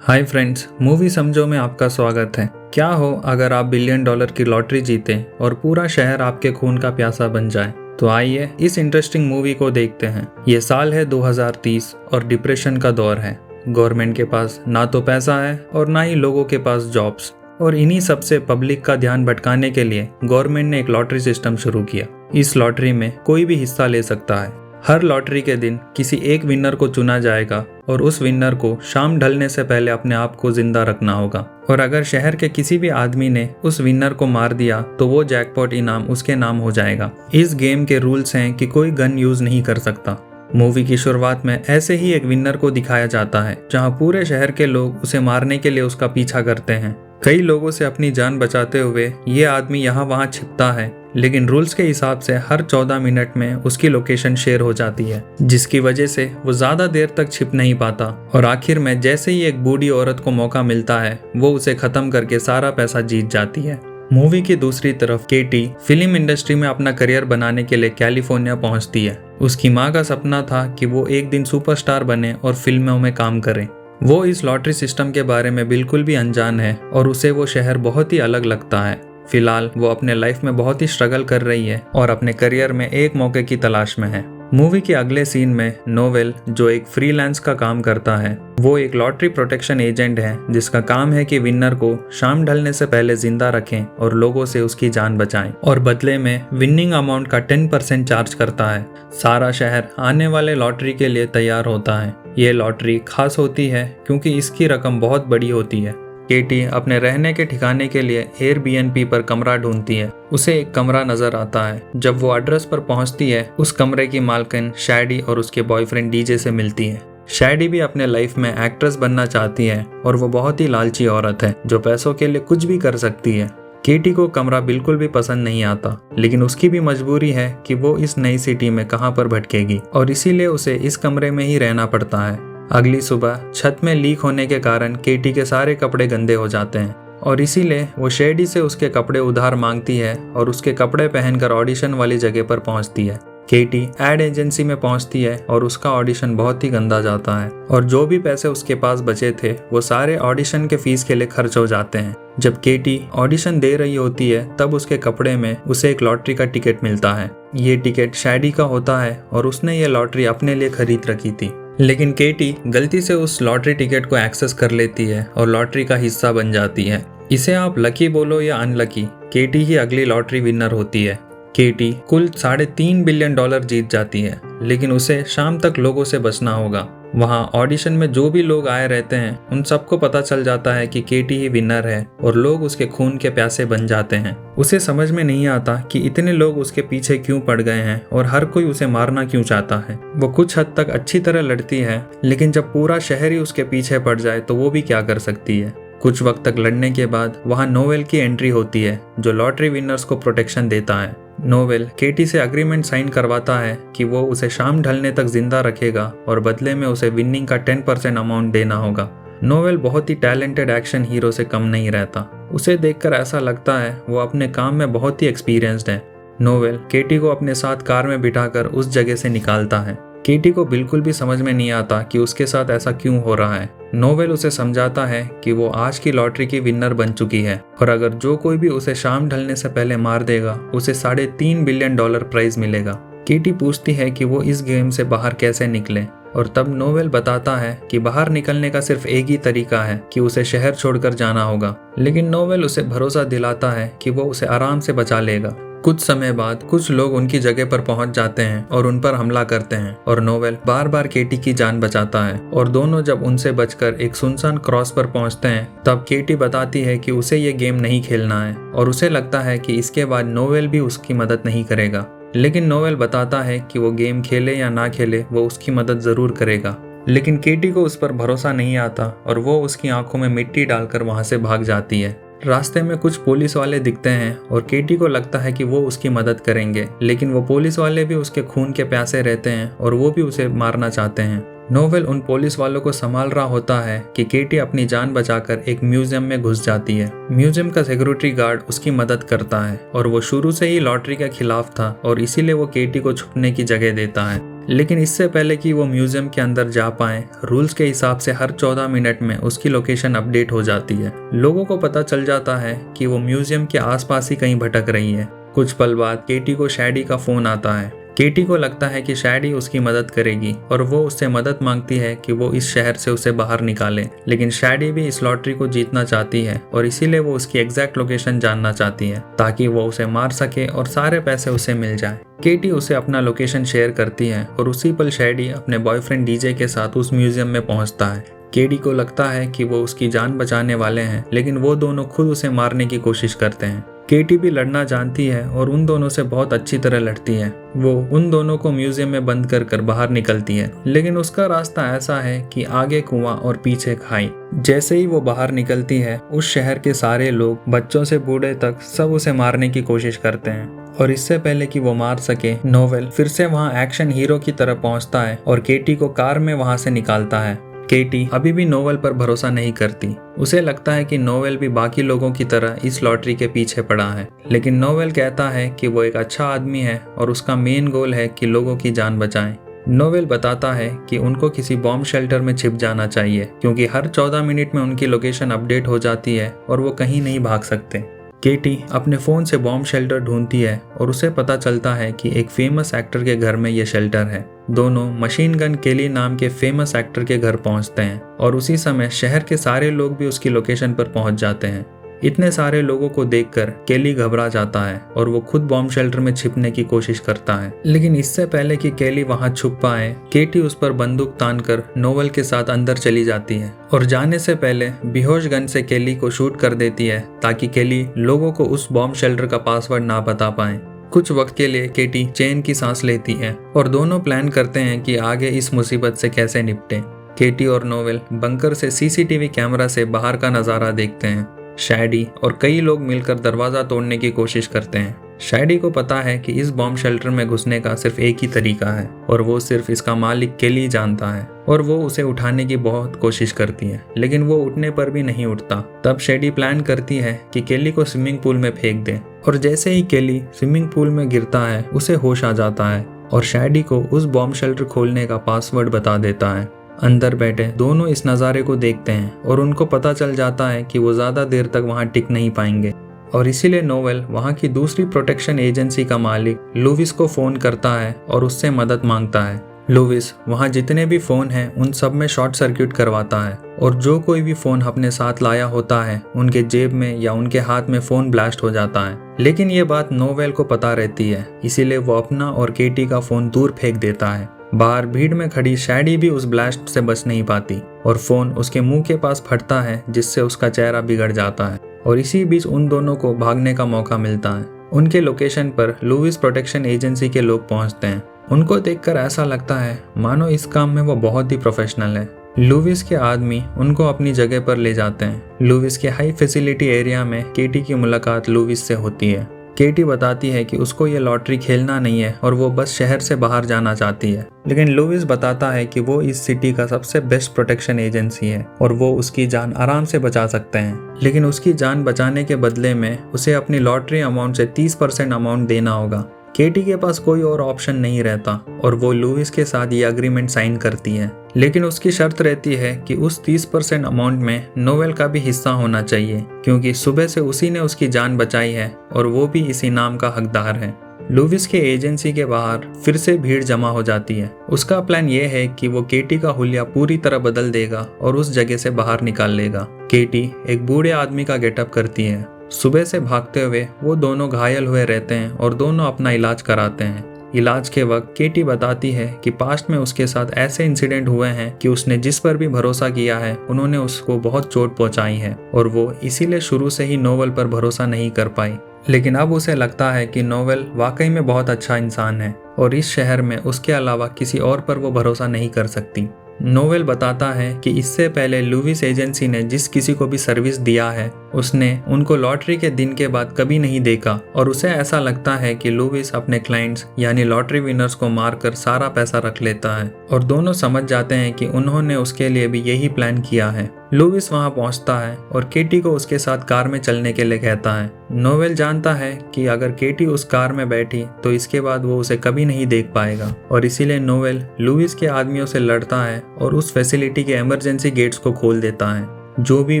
Hi friends, movie समझो में आपका स्वागत है। क्या हो अगर आप बिलियन डॉलर की लॉटरी जीतें और पूरा शहर आपके खून का प्यासा बन जाए। तो आइए इस इंटरेस्टिंग मूवी को देखते हैं। ये साल है 2030 और डिप्रेशन का दौर है। गवर्नमेंट के पास ना तो पैसा है और ना ही लोगों के पास जॉब्स। और इन्हीं सबसे पब्लिक का ध्यान भटकाने के लिए गवर्नमेंट ने एक लॉटरी सिस्टम शुरू किया। इस लॉटरी में कोई भी हिस्सा ले सकता है। हर लॉटरी के दिन किसी एक विनर को चुना जाएगा और उस विनर को शाम ढलने से पहले अपने आप को जिंदा रखना होगा। और अगर शहर के किसी भी आदमी ने उस विनर को मार दिया तो वो जैकपॉट इनाम उसके नाम हो जाएगा। इस गेम के रूल्स हैं कि कोई गन यूज नहीं कर सकता। मूवी की शुरुआत में ऐसे ही एक विनर को दिखाया जाता है जहां पूरे शहर के लोग उसे मारने के लिए उसका पीछा करते हैं। कई लोगों से अपनी जान बचाते हुए ये आदमी यहाँ वहाँ छिपता है, लेकिन रूल्स के हिसाब से हर 14 मिनट में उसकी लोकेशन शेयर हो जाती है, जिसकी वजह से वो ज्यादा देर तक छिप नहीं पाता। और आखिर में जैसे ही एक बूढ़ी औरत को मौका मिलता है वो उसे खत्म करके सारा पैसा जीत जाती है। मूवी की दूसरी तरफ केटी फिल्म इंडस्ट्री में अपना करियर बनाने के लिए कैलिफोर्निया पहुंचती है। उसकी माँ का सपना था कि वो एक दिन सुपरस्टार बने और फिल्मों में काम करे। वो इस लॉटरी सिस्टम के बारे में बिल्कुल भी अनजान है और उसे वो शहर बहुत ही अलग लगता है। फिलहाल वो अपने लाइफ में बहुत ही स्ट्रगल कर रही है और अपने करियर में एक मौके की तलाश में है। मूवी के अगले सीन में नोवेल, जो एक फ्रीलांस का काम करता है, वो एक लॉटरी प्रोटेक्शन एजेंट है जिसका काम है कि विनर को शाम ढलने से पहले जिंदा रखें और लोगों से उसकी जान बचाएं, और बदले में विनिंग अमाउंट का 10% चार्ज करता है। सारा शहर आने वाले लॉटरी के लिए तैयार होता है। ये लॉटरी खास होती है क्योंकि इसकी रकम बहुत बड़ी होती है। केटी अपने रहने के ठिकाने के लिए एयरबीएनबी पर कमरा ढूंढती है। उसे एक कमरा नजर आता है। जब वो एड्रेस पर पहुंचती है, उस कमरे की मालकिन शैडी और उसके बॉयफ्रेंड डीजे से मिलती है। शैडी भी अपने लाइफ में एक्ट्रेस बनना चाहती है और वो बहुत ही लालची औरत है जो पैसों के लिए कुछ भी कर सकती है। केटी को कमरा बिल्कुल भी पसंद नहीं आता, लेकिन उसकी भी मजबूरी है कि वो इस नई सिटी में कहाँ पर भटकेगी, और इसीलिए उसे इस कमरे में ही रहना पड़ता है। अगली सुबह छत में लीक होने के कारण केटी के सारे कपड़े गंदे हो जाते हैं और इसीलिए वो शेडी से उसके कपड़े उधार मांगती है और उसके कपड़े पहनकर ऑडिशन वाली जगह पर पहुंचती है। केटी एड एजेंसी में पहुंचती है और उसका ऑडिशन बहुत ही गंदा जाता है और जो भी पैसे उसके पास बचे थे वो सारे ऑडिशन के फीस के लिए खर्च हो जाते हैं। जब केटी ऑडिशन दे रही होती है तब उसके कपड़े में उसे एक लॉटरी का टिकट मिलता है। ये टिकट शैडी का होता है और उसने ये लॉटरी अपने लिए खरीद रखी थी, लेकिन केटी गलती से उस लॉटरी टिकट को एक्सेस कर लेती है और लॉटरी का हिस्सा बन जाती है। इसे आप लकी बोलो या अनलकी, केटी ही अगली लॉटरी विनर होती है। केटी कुल $3.5 बिलियन जीत जाती है, लेकिन उसे शाम तक लोगों से बचना होगा। वहाँ ऑडिशन में जो भी लोग आए रहते हैं उन सबको पता चल जाता है कि केटी ही विनर है और लोग उसके खून के प्यासे बन जाते हैं। उसे समझ में नहीं आता कि इतने लोग उसके पीछे क्यों पड़ गए हैं और हर कोई उसे मारना क्यों चाहता है। वो कुछ हद तक अच्छी तरह लड़ती है, लेकिन जब पूरा शहर ही उसके पीछे पड़ जाए तो वो भी क्या कर सकती है। कुछ वक्त तक लड़ने के बाद वहाँ नोवेल की एंट्री होती है जो लॉटरी विनर्स को प्रोटेक्शन देता है। नोवेल केटी से अग्रीमेंट साइन करवाता है कि वो उसे शाम ढलने तक जिंदा रखेगा और बदले में उसे विनिंग का 10% अमाउंट देना होगा। नोवेल बहुत ही टैलेंटेड एक्शन हीरो से कम नहीं रहता। उसे देखकर ऐसा लगता है वो अपने काम में बहुत ही एक्सपीरियंस्ड है। नोवेल केटी को अपने साथ कार में बिठाकर उस जगह से निकालता है। केटी को बिल्कुल भी समझ में नहीं आता कि उसके साथ ऐसा क्यों हो रहा है। नोवेल उसे समझाता है कि वो आज की लॉटरी की विनर बन चुकी है और अगर जो कोई भी उसे शाम ढलने से पहले मार देगा उसे $3.5 बिलियन प्राइज मिलेगा। केटी पूछती है कि वो इस गेम से बाहर कैसे निकले और तब नोवेल बताता है कि बाहर निकलने का सिर्फ एक ही तरीका है कि उसे शहर छोड़कर जाना होगा, लेकिन नोवेल उसे भरोसा दिलाता है कि वो उसे आराम से बचा लेगा। कुछ समय बाद कुछ लोग उनकी जगह पर पहुंच जाते हैं और उन पर हमला करते हैं और नोवेल बार बार केटी की जान बचाता है और दोनों जब उनसे बचकर एक सुनसान क्रॉस पर पहुंचते हैं तब केटी बताती है कि उसे ये गेम नहीं खेलना है और उसे लगता है कि इसके बाद नोवेल भी उसकी मदद नहीं करेगा, लेकिन नोवेल बताता है कि वो गेम खेले या ना खेले वो उसकी मदद जरूर करेगा। लेकिन केटी को उस पर भरोसा नहीं आता और वो उसकी आंखों में मिट्टी डालकर वहां से भाग जाती है। रास्ते में कुछ पुलिस वाले दिखते हैं और केटी को लगता है कि वो उसकी मदद करेंगे, लेकिन वो पुलिस वाले भी उसके खून के प्यासे रहते हैं और वो भी उसे मारना चाहते हैं। नोवेल उन पुलिस वालों को संभाल रहा होता है कि केटी अपनी जान बचाकर एक म्यूजियम में घुस जाती है। म्यूजियम का सिक्योरिटी गार्ड उसकी मदद करता है और वो शुरू से ही लॉटरी के खिलाफ था और इसीलिए वो केटी को छुपने की जगह देता है। लेकिन इससे पहले कि वो म्यूजियम के अंदर जा पाए, रूल्स के हिसाब से हर 14 मिनट में उसकी लोकेशन अपडेट हो जाती है। लोगों को पता चल जाता है कि वो म्यूजियम के आसपास ही कहीं भटक रही है। कुछ पल बाद केटी को शैडी का फोन आता है। केटी को लगता है कि शैडी उसकी मदद करेगी और वो उससे मदद मांगती है कि वो इस शहर से उसे बाहर निकाले, लेकिन शैडी भी इस लॉटरी को जीतना चाहती है और इसीलिए वो उसकी एग्जैक्ट लोकेशन जानना चाहती है ताकि वो उसे मार सके और सारे पैसे उसे मिल जाए। केटी उसे अपना लोकेशन शेयर करती है और उसी पल शैडी अपने बॉयफ्रेंड डीजे के साथ उस म्यूजियम में पहुंचता है। केटी को लगता है कि वो उसकी जान बचाने वाले हैं, लेकिन वो दोनों खुद उसे मारने की कोशिश करते हैं। केटी भी लड़ना जानती है और उन दोनों से बहुत अच्छी तरह लड़ती है। वो उन दोनों को म्यूजियम में बंद कर बाहर निकलती है, लेकिन उसका रास्ता ऐसा है कि आगे कुआं और पीछे खाई। जैसे ही वो बाहर निकलती है, उस शहर के सारे लोग, बच्चों से बूढ़े तक, सब उसे मारने की कोशिश करते हैं। और इससे पहले कि वो मार सके, नोवेल फिर से वहाँ एक्शन हीरो की तरह पहुँचता है और केटी को कार में वहाँ से निकालता है। केटी अभी भी नोवेल पर भरोसा नहीं करती। उसे लगता है कि नोवेल भी बाकी लोगों की तरह इस लॉटरी के पीछे पड़ा है, लेकिन नोवेल कहता है कि वो एक अच्छा आदमी है और उसका मेन गोल है कि लोगों की जान बचाएं। नोवेल बताता है कि उनको किसी बॉम्ब शेल्टर में छिप जाना चाहिए क्योंकि हर 14 मिनट में उनकी लोकेशन अपडेट हो जाती है और वो कहीं नहीं भाग सकते। केटी अपने फ़ोन से बॉम्ब शेल्टर ढूंढती है और उसे पता चलता है कि एक फेमस एक्टर के घर में ये शेल्टर है। दोनों मशीन गन केली नाम के फेमस एक्टर के घर पहुंचते हैं और उसी समय शहर के सारे लोग भी उसकी लोकेशन पर पहुंच जाते हैं। इतने सारे लोगों को देखकर केली घबरा जाता है और वो खुद बॉम्ब शेल्टर में छिपने की कोशिश करता है, लेकिन इससे पहले कि केली वहां छुप पाए, केटी उस पर बंदूक तानकर नोवेल के साथ अंदर चली जाती है और जाने से पहले बेहोश गन से केली को शूट कर देती है ताकि केली लोगों को उस बॉम्ब शेल्टर का पासवर्ड ना बता पाए। कुछ वक्त के लिए केटी चैन की सांस लेती है और दोनों प्लान करते हैं कि आगे इस मुसीबत से कैसे निपटें। केटी और नोवेल बंकर से सीसीटीवी कैमरा से बाहर का नज़ारा देखते हैं। शैडी और कई लोग मिलकर दरवाज़ा तोड़ने की कोशिश करते हैं। शैडी को पता है कि इस बॉम्ब शेल्टर में घुसने का सिर्फ एक ही तरीका है और वो सिर्फ इसका मालिक केली जानता है और वो उसे उठाने की बहुत कोशिश करती है, लेकिन वो उठने पर भी नहीं उठता। तब शैडी प्लान करती है कि केली को स्विमिंग पूल में फेंक दे और जैसे ही केली स्विमिंग पूल में गिरता है, उसे होश आ जाता है और शैडी को उस बॉम्ब शेल्टर खोलने का पासवर्ड बता देता है। अंदर बैठे दोनों इस नज़ारे को देखते हैं और उनको पता चल जाता है कि वो ज़्यादा देर तक वहाँ टिक नहीं पाएंगे और इसीलिए नोवेल वहाँ की दूसरी प्रोटेक्शन एजेंसी का मालिक लुविस को फ़ोन करता है और उससे मदद मांगता है। लुविस वहाँ जितने भी फ़ोन हैं उन सब में शॉर्ट सर्किट करवाता है और जो कोई भी फ़ोन अपने साथ लाया होता है उनके जेब में या उनके हाथ में फ़ोन ब्लास्ट हो जाता है। लेकिन ये बात नोवेल को पता रहती है, इसीलिए वो अपना और केटी का फ़ोन दूर फेंक देता है। बाहर भीड़ में खड़ी शैडी भी उस ब्लास्ट से बच नहीं पाती और फोन उसके मुंह के पास फटता है जिससे उसका चेहरा बिगड़ जाता है और इसी बीच उन दोनों को भागने का मौका मिलता है। उनके लोकेशन पर लुविस प्रोटेक्शन एजेंसी के लोग पहुंचते हैं। उनको देखकर ऐसा लगता है मानो इस काम में वो बहुत ही प्रोफेशनल है। लुविस के आदमी उनको अपनी जगह पर ले जाते हैं। लुविस के हाई फैसिलिटी एरिया में केटी की मुलाकात लुविस से होती है। केटी बताती है कि उसको ये लॉटरी खेलना नहीं है और वो बस शहर से बाहर जाना चाहती है, लेकिन लुविस बताता है कि वो इस सिटी का सबसे बेस्ट प्रोटेक्शन एजेंसी है और वो उसकी जान आराम से बचा सकते हैं, लेकिन उसकी जान बचाने के बदले में उसे अपनी लॉटरी अमाउंट से 30% अमाउंट देना होगा। केटी के पास कोई और ऑप्शन नहीं रहता और वो लुविस के साथ ये एग्रीमेंट साइन करती है, लेकिन उसकी शर्त रहती है कि उस 30% अमाउंट में नोवेल का भी हिस्सा होना चाहिए क्योंकि सुबह से उसी ने उसकी जान बचाई है और वो भी इसी नाम का हकदार है। लुविस के एजेंसी के बाहर फिर से भीड़ जमा हो जाती है। उसका प्लान ये है कि वो केटी का हुलिया पूरी तरह बदल देगा और उस जगह से बाहर निकाल लेगा। केटी एक बूढ़े आदमी का गेटअप करती है। सुबह से भागते हुए वो दोनों घायल हुए रहते हैं और दोनों अपना इलाज कराते हैं। इलाज के वक्त केटी बताती है कि पास्ट में उसके साथ ऐसे इंसिडेंट हुए हैं कि उसने जिस पर भी भरोसा किया है उन्होंने उसको बहुत चोट पहुंचाई है और वो इसीलिए शुरू से ही नोवेल पर भरोसा नहीं कर पाई। लेकिन अब उसे लगता है कि नोवेल वाकई में बहुत अच्छा इंसान है और इस शहर में उसके अलावा किसी और पर वो भरोसा नहीं कर सकती। नोवेल बताता है कि इससे पहले लुविस एजेंसी ने जिस किसी को भी सर्विस दिया है उसने उनको लॉटरी के दिन के बाद कभी नहीं देखा और उसे ऐसा लगता है कि लुविस अपने क्लाइंट्स यानी लॉटरी विनर्स को मारकर सारा पैसा रख लेता है और दोनों समझ जाते हैं कि उन्होंने उसके लिए भी यही प्लान किया है। लुविस वहां पहुंचता है और केटी को उसके साथ कार में चलने के लिए कहता है। नोवेल जानता है कि अगर केटी उस कार में बैठी तो इसके बाद वो उसे कभी नहीं देख पाएगा और इसीलिए नोवेल लुविस के आदमियों से लड़ता है और उस फैसिलिटी के इमरजेंसी गेट्स को खोल देता है। जो भी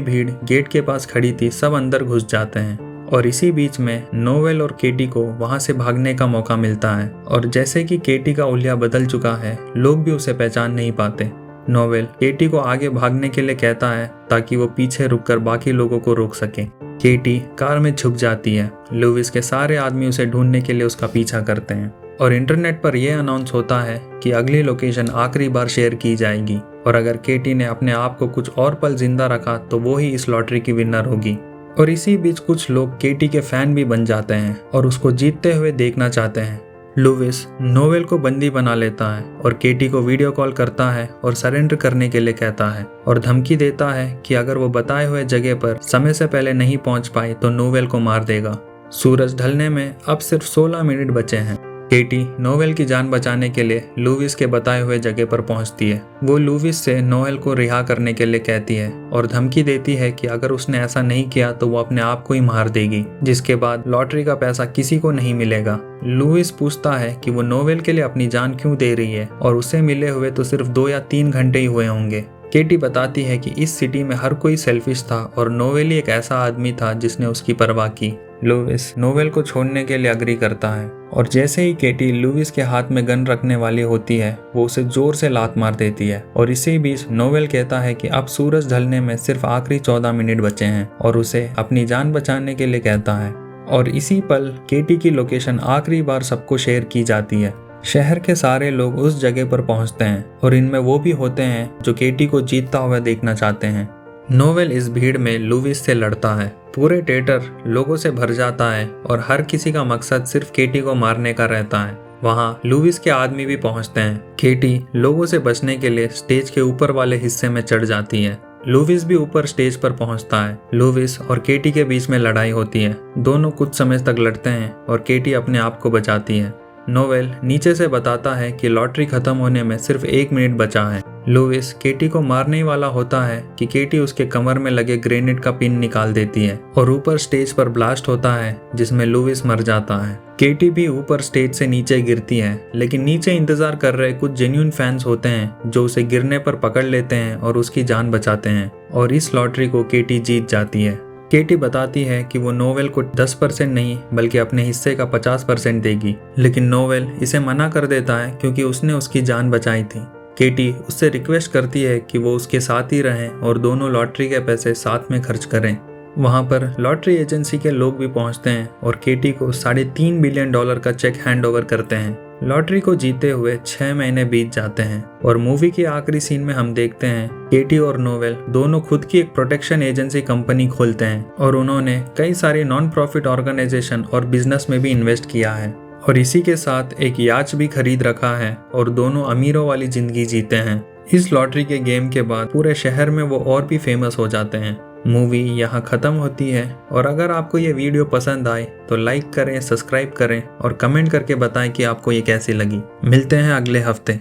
भीड़ गेट के पास खड़ी थी सब अंदर घुस जाते हैं और इसी बीच में नोवेल और केटी को वहां से भागने का मौका मिलता है और जैसे कि केटी का हुलिया बदल चुका है, लोग भी उसे पहचान नहीं पाते। नोवेल केटी को आगे भागने के लिए कहता है ताकि वो पीछे रुककर बाकी लोगों को रोक सके। केटी कार में छुप जाती है। लुविस के सारे आदमी उसे ढूंढने के लिए उसका पीछा करते हैं और इंटरनेट पर यह अनाउंस होता है कि अगली लोकेशन आखिरी बार शेयर की जाएगी और अगर केटी ने अपने आप को कुछ और पल जिंदा रखा तो वो ही इस लॉटरी की विनर होगी। और इसी बीच कुछ लोग केटी के फैन भी बन जाते हैं और उसको जीतते हुए देखना चाहते हैं। लुविस नोवेल को बंदी बना लेता है और केटी को वीडियो कॉल करता है और सरेंडर करने के लिए कहता है और धमकी देता है कि अगर वो बताए हुए जगह पर समय से पहले नहीं पहुंच पाई तो नोवेल को मार देगा। सूरज ढलने में अब सिर्फ 16 मिनट बचे हैं। केटी नोवेल की जान बचाने के लिए लुविस के बताए हुए जगह पर पहुंचती है। वो लुविस से नोवेल को रिहा करने के लिए कहती है और धमकी देती है कि अगर उसने ऐसा नहीं किया तो वो अपने आप को ही मार देगी, जिसके बाद लॉटरी का पैसा किसी को नहीं मिलेगा। लुविस पूछता है कि वो नोवेल के लिए अपनी जान क्यों दे रही है और उसे मिले हुए तो सिर्फ 2 या 3 घंटे ही हुए होंगे। केटी बताती है कि इस सिटी में हर कोई सेल्फिश था और नोवेल ही एक ऐसा आदमी था जिसने उसकी परवाह की। लुविस नोवेल को छोड़ने के लिए अग्री करता है और जैसे ही केटी लुविस के हाथ में गन रखने वाली होती है वो उसे जोर से लात मार देती है और इसी बीच नोवेल कहता है कि अब सूरज ढलने में सिर्फ आखिरी 14 मिनट बचे हैं और उसे अपनी जान बचाने के लिए कहता है। और इसी पल केटी की लोकेशन आखिरी बार सबको शेयर की जाती है। शहर के सारे लोग उस जगह पर पहुंचते हैं और इनमें वो भी होते हैं जो केटी को जीतता हुआ देखना चाहते हैं। नोवेल इस भीड़ में लुविस से लड़ता है। पूरे थिएटर लोगों से भर जाता है और हर किसी का मकसद सिर्फ केटी को मारने का रहता है। वहां लुविस के आदमी भी पहुंचते हैं। केटी लोगों से बचने के लिए स्टेज के ऊपर वाले हिस्से में चढ़ जाती है। लुविस भी ऊपर स्टेज पर पहुंचता है। लुविस और केटी के बीच में लड़ाई होती है। दोनों कुछ समय तक लड़ते हैं और केटी अपने आप को बचाती है। नोवेल नीचे से बताता है कि लॉटरी खत्म होने में सिर्फ 1 मिनट बचा है। लुविस केटी को मारने ही वाला होता है कि केटी उसके कमर में लगे ग्रेनेड का पिन निकाल देती है और ऊपर स्टेज पर ब्लास्ट होता है जिसमें लुविस मर जाता है। केटी भी ऊपर स्टेज से नीचे गिरती है, लेकिन नीचे इंतजार कर रहे कुछ जेन्युइन फैंस होते हैं जो उसे गिरने पर पकड़ लेते हैं और उसकी जान बचाते हैं और इस लॉटरी को केटी जीत जाती है। केटी बताती है कि वो नोवेल को 10% नहीं बल्कि अपने हिस्से का 50% देगी, लेकिन नोवेल इसे मना कर देता है क्योंकि उसने उसकी जान बचाई थी। केटी उससे रिक्वेस्ट करती है कि वो उसके साथ ही रहें और दोनों लॉटरी के पैसे साथ में खर्च करें। वहां पर लॉटरी एजेंसी के लोग भी पहुंचते हैं और केटी को $3.5 बिलियन का चेक हैंड ओवर करते हैं। लॉटरी को जीते हुए 6 महीने बीत जाते हैं और मूवी के आखिरी सीन में हम देखते हैं केटी और नोवेल दोनों खुद की एक प्रोटेक्शन एजेंसी कंपनी खोलते हैं और उन्होंने कई सारे नॉन प्रॉफिट ऑर्गेनाइजेशन और बिजनेस में भी इन्वेस्ट किया है और इसी के साथ एक याच भी खरीद रखा है और दोनों अमीरों वाली जिंदगी जीते हैं। इस लॉटरी के गेम के बाद पूरे शहर में वो और भी फेमस हो जाते हैं। मूवी यहाँ खत्म होती है और अगर आपको ये वीडियो पसंद आए तो लाइक करें, सब्सक्राइब करें और कमेंट करके बताएं कि आपको ये कैसी लगी। मिलते हैं अगले हफ्ते।